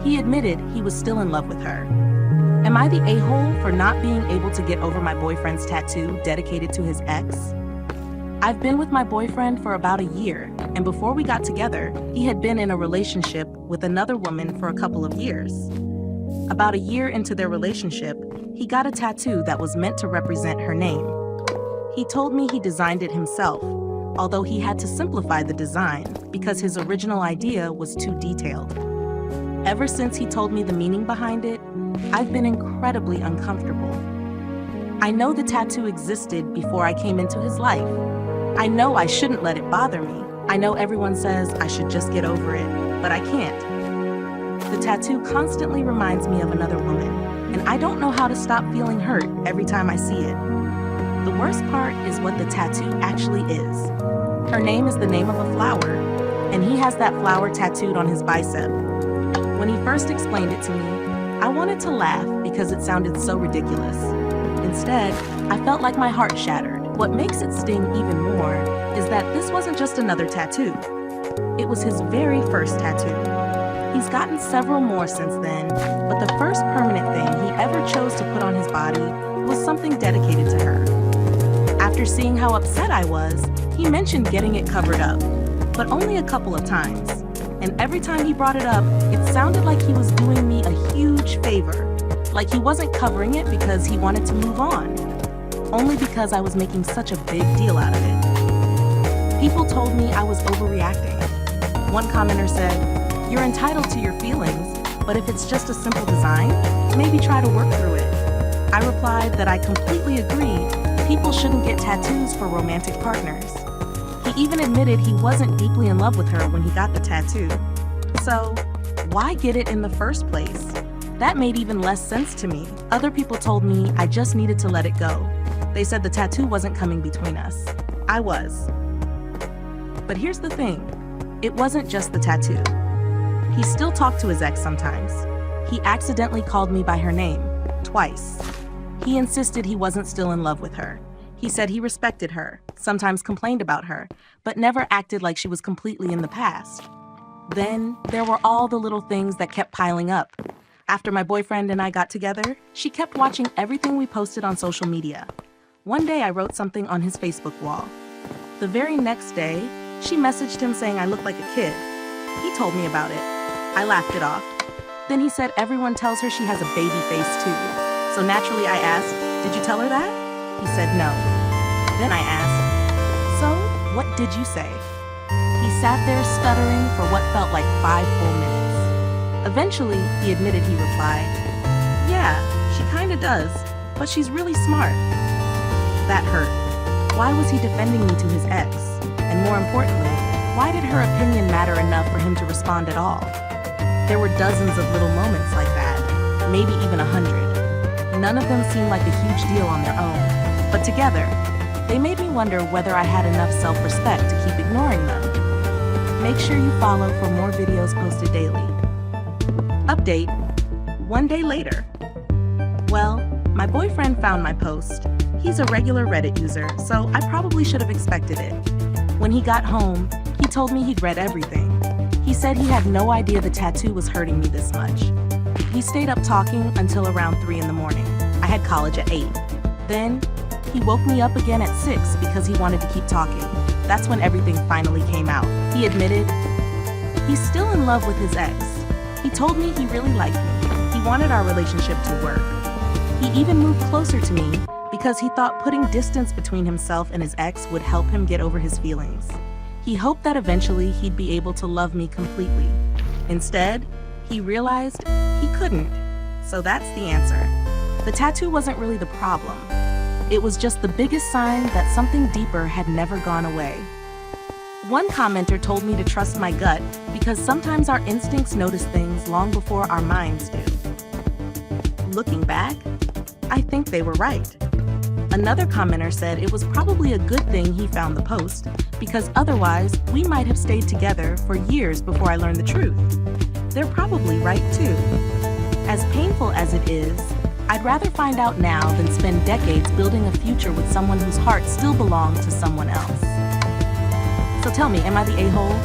He admitted he was still in love with her. Am I the a-hole for not being able to get over my boyfriend's tattoo dedicated to his ex? I've been with my boyfriend for about a year, and before we got together, he had been in a relationship with another woman for a couple of years. About a year into their relationship, he got a tattoo that was meant to represent her name. He told me he designed it himself, although he had to simplify the design because his original idea was too detailed. Ever since he told me the meaning behind it, I've been incredibly uncomfortable. I know the tattoo existed before I came into his life. I know I shouldn't let it bother me. I know everyone says I should just get over it, but I can't. The tattoo constantly reminds me of another woman, and I don't know how to stop feeling hurt every time I see it. The worst part is what the tattoo actually is. Her name is the name of a flower, and he has that flower tattooed on his bicep. When he first explained it to me, I wanted to laugh because it sounded so ridiculous. Instead, I felt like my heart shattered. What makes it sting even more is that this wasn't just another tattoo. It was his very first tattoo. He's gotten several more since then, but the first permanent thing he ever chose to put on his body was something dedicated to her. After seeing how upset I was, he mentioned getting it covered up, but only a couple of times. And every time he brought it up, it sounded like he was doing me a huge favor, like he wasn't covering it because he wanted to move on, only because I was making such a big deal out of it. People told me I was overreacting. One commenter said, "You're entitled to your feelings, but if it's just a simple design, maybe try to work through it." I replied that I completely agree. People shouldn't get tattoos for romantic partners. He even admitted he wasn't deeply in love with her when he got the tattoo. So, why get it in the first place? That made even less sense to me. Other people told me I just needed to let it go. They said the tattoo wasn't coming between us. I was. But here's the thing. It wasn't just the tattoo. He still talked to his ex sometimes. He accidentally called me by her name, twice. He insisted he wasn't still in love with her. He said he respected her, sometimes complained about her, but never acted like she was completely in the past. Then, there were all the little things that kept piling up. After my boyfriend and I got together, she kept watching everything we posted on social media. One day I wrote something on his Facebook wall. The very next day, she messaged him saying I looked like a kid. He told me about it. I laughed it off. Then he said everyone tells her she has a baby face too. So naturally I asked, "Did you tell her that?" He said no. Then I asked, "So, what did you say?" He sat there stuttering for what felt like 5 full minutes. Eventually, he admitted he replied, "Yeah, she kinda does, but she's really smart." That hurt. Why was he defending me to his ex? And more importantly, why did her opinion matter enough for him to respond at all? There were dozens of little moments like that, maybe even 100. None of them seemed like a huge deal on their own, but together, they made me wonder whether I had enough self-respect to keep ignoring them. Make sure you follow for more videos posted daily. Update, 1 day later. Well, my boyfriend found my post. He's a regular Reddit user, so I probably should have expected it. When he got home, he told me he'd read everything. He said he had no idea the tattoo was hurting me this much. We stayed up talking until around 3 in the morning. I had college at 8. Then, he woke me up again at 6 because he wanted to keep talking. That's when everything finally came out. He admitted he's still in love with his ex. He told me he really liked me. He wanted our relationship to work. He even moved closer to me because he thought putting distance between himself and his ex would help him get over his feelings. He hoped that eventually he'd be able to love me completely. Instead, he realized he couldn't. So that's the answer. The tattoo wasn't really the problem. It was just the biggest sign that something deeper had never gone away. One commenter told me to trust my gut because sometimes our instincts notice things long before our minds do. Looking back, I think they were right. Another commenter said it was probably a good thing he found the post because otherwise we might have stayed together for years before I learned the truth. They're probably right too. As painful as it is, I'd rather find out now than spend decades building a future with someone whose heart still belongs to someone else. So tell me, am I the a-hole?